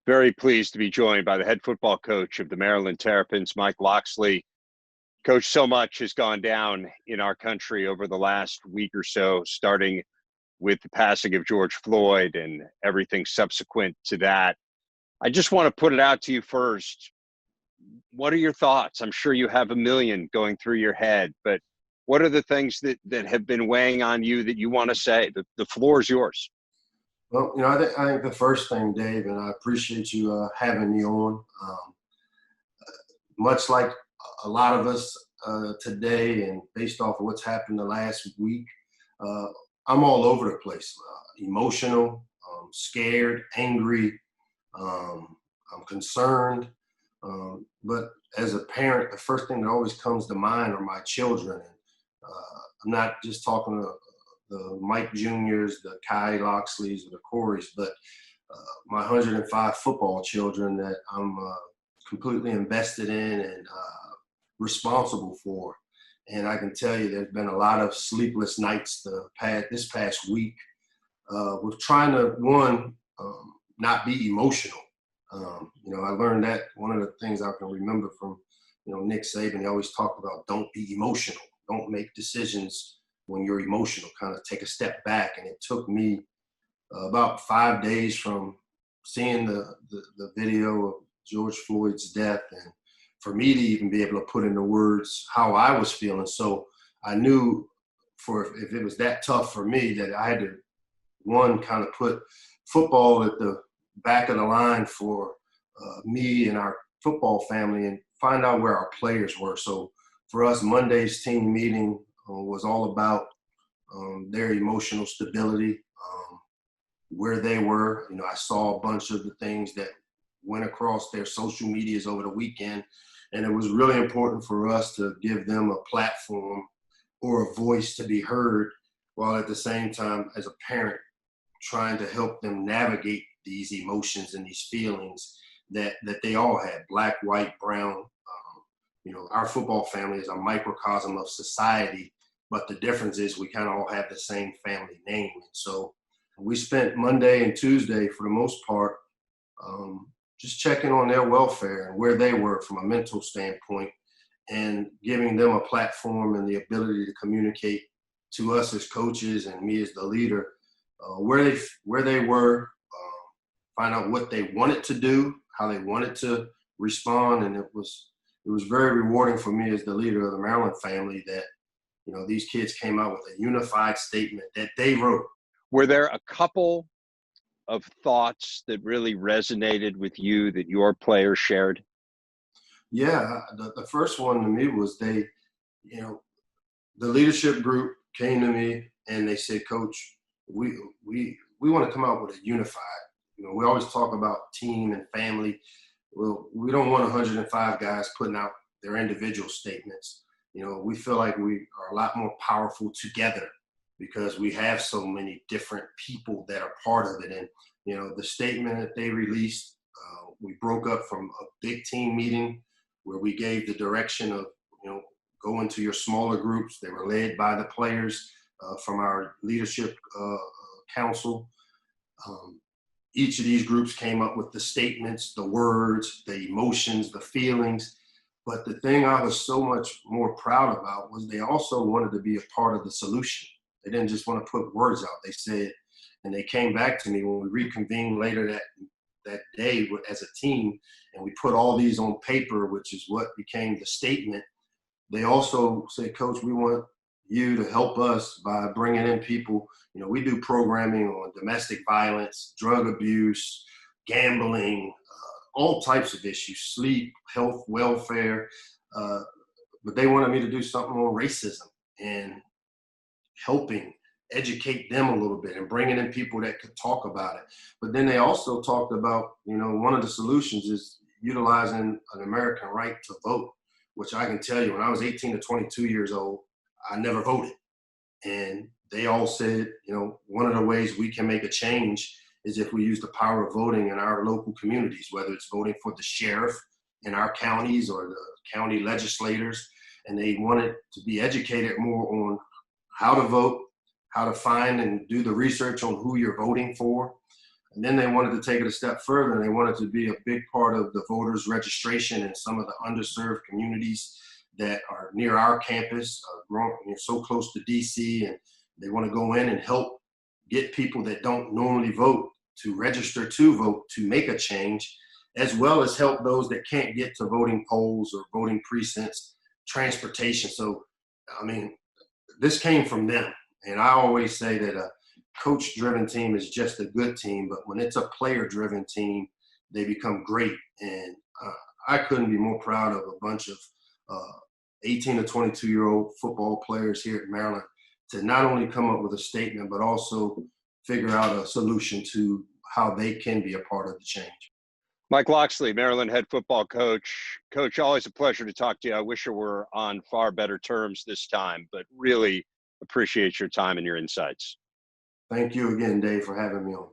Very pleased to be joined by the head football coach of the Maryland Terrapins, Mike Locksley. Coach, so much has gone down in our country over the last week or so, starting with the passing of George Floyd and everything subsequent to that. I just want to put it out to you first. What are your thoughts? I'm sure you have a million going through your head, but what are the things that have been weighing on you that you want to say? The floor is yours. Well, I think the first thing, Dave, and I appreciate you having me on. Much like a lot of us today, and based off of what's happened the last week, I'm all over the place. Emotional, scared, angry. I'm concerned. But as a parent, the first thing that always comes to mind are my children. And I'm not just talking to the Mike Juniors, the Kai Locksleys, or the Coreys, but my 105 football children that I'm completely invested in and responsible for. And I can tell you there's been a lot of sleepless nights this past week with trying to, not be emotional. I learned that one of the things I can remember from, Nick Saban, he always talked about don't be emotional. Don't make decisions when you're emotional, kind of take a step back. And it took me about 5 days from seeing the video of George Floyd's death and for me to even be able to put into words how I was feeling. So I knew if it was that tough for me that I had to, kind of put football at the back of the line for me and our football family and find out where our players were. So for us, Monday's team meeting was all about their emotional stability, where they were. I saw a bunch of the things that went across their social medias over the weekend, and it was really important for us to give them a platform or a voice to be heard, while at the same time, as a parent, trying to help them navigate these emotions and these feelings that they all had, black, white, brown. Our football family is a microcosm of society, but the difference is we kind of all have the same family name. So we spent Monday and Tuesday, for the most part, just checking on their welfare and where they were from a mental standpoint and giving them a platform and the ability to communicate to us as coaches and me as the leader where they were, find out what they wanted to do, how they wanted to respond. And it was very rewarding for me as the leader of the Maryland family that, these kids came out with a unified statement that they wrote. Were there a couple of thoughts that really resonated with you that your players shared? Yeah, the first one to me was the leadership group came to me and they said, Coach, we want to come out with a unified. We always talk about team and family. Well, we don't want 105 guys putting out their individual statements. We feel like we are a lot more powerful together because we have so many different people that are part of it. And, the statement that they released, we broke up from a big team meeting where we gave the direction of, go into your smaller groups. They were led by the players from our leadership council. Each of these groups came up with the statements, the words, the emotions, the feelings. But the thing I was so much more proud about was they also wanted to be a part of the solution. They didn't just want to put words out. They said, and they came back to me when we reconvened later that day as a team, and we put all these on paper, which is what became the statement. They also said, Coach, we want you to help us by bringing in people. We do programming on domestic violence, drug abuse, gambling, all types of issues, sleep, health, welfare. But they wanted me to do something on racism and helping educate them a little bit and bringing in people that could talk about it. But then they also talked about, one of the solutions is utilizing an American right to vote, which I can tell you when I was 18 to 22 years old, I never voted. And they all said, one of the ways we can make a change is if we use the power of voting in our local communities, whether it's voting for the sheriff in our counties or the county legislators. And they wanted to be educated more on how to vote, how to find and do the research on who you're voting for. And then they wanted to take it a step further, and they wanted to be a big part of the voters registration in some of the underserved communities that are near our campus, so close to DC, and they want to go in and help get people that don't normally vote to register to vote to make a change, as well as help those that can't get to voting polls or voting precincts, transportation. So, I mean, this came from them. And I always say that a coach-driven team is just a good team, but when it's a player-driven team, they become great. And I couldn't be more proud of a bunch of 18 to 22-year-old football players here at Maryland to not only come up with a statement, but also figure out a solution to how they can be a part of the change. Mike Locksley, Maryland head football coach. Coach, always a pleasure to talk to you. I wish we were on far better terms this time, but really appreciate your time and your insights. Thank you again, Dave, for having me on.